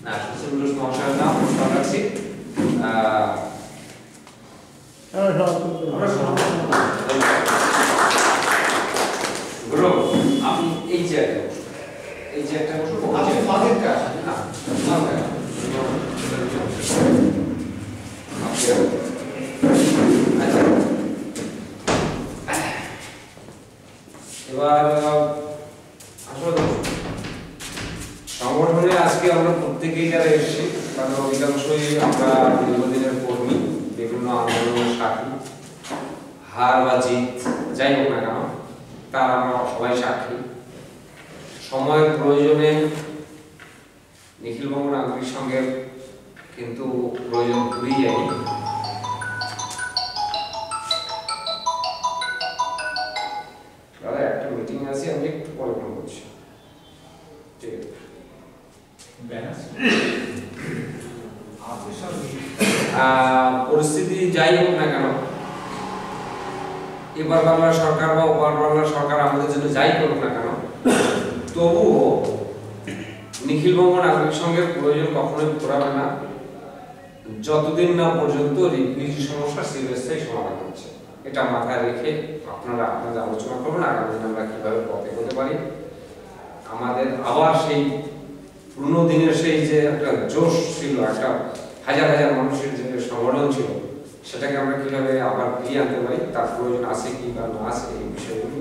না সুসিমুলুস মহাশয়ের নাম প্রস্তাব রাখছি। আপনি এই চেয়ারটা বসুন, এই চেয়ারটা বসুন। আপনি ফাঁকেরটা আসেন না, এবার আসলে সংগঠনে আজকে আমরা প্রত্যেকেই যারা এসেছি তাদের অধিকাংশই আমরা দীর্ঘদিনের কর্মী, বিভিন্ন আন্দোলনের সাক্ষী, হার বা জিত যাই হোক না কেন তার আমরা সবাই সাক্ষী। সময়ের প্রয়োজনে নিখিলবঙ্গ নাগরিক সংঘের কিন্তু প্রয়োজন ভুলেই যায়নি। দাদা একটা মিটিং আছে, আমি একটু পরে ফোন করছি। ঠিক আছে, পরিস্থিতি যাই হোক না কেন, এবার বাংলার সরকার বা ওপার বাংলার সরকার আমাদের জন্য যাই করুক না কেন, তবুও নিখিলবঙ্গ নাগরিক সংঘের প্রয়োজন কখনোই ফুরাবে না যতদিন না পর্যন্ত রিফিউজি সমস্যা চিরস্থায়ী সমাধান হচ্ছে। এটা মাথায় রেখে আপনারা আপনাদের আলোচনা করবেন আগামী দিনে আমরা কিভাবে পথে এগোতে পারি। আমাদের আবার সেই পুরনো দিনের সেই যে একটা জোশ ছিল, একটা হাজার হাজার মানুষের যে সংগঠন ছিল, সেটাকে আমরা কিভাবে আবার ফিরিয়ে আনতে পারি, তার প্রয়োজন আছে কি বা না আছে এই বিষয়গুলো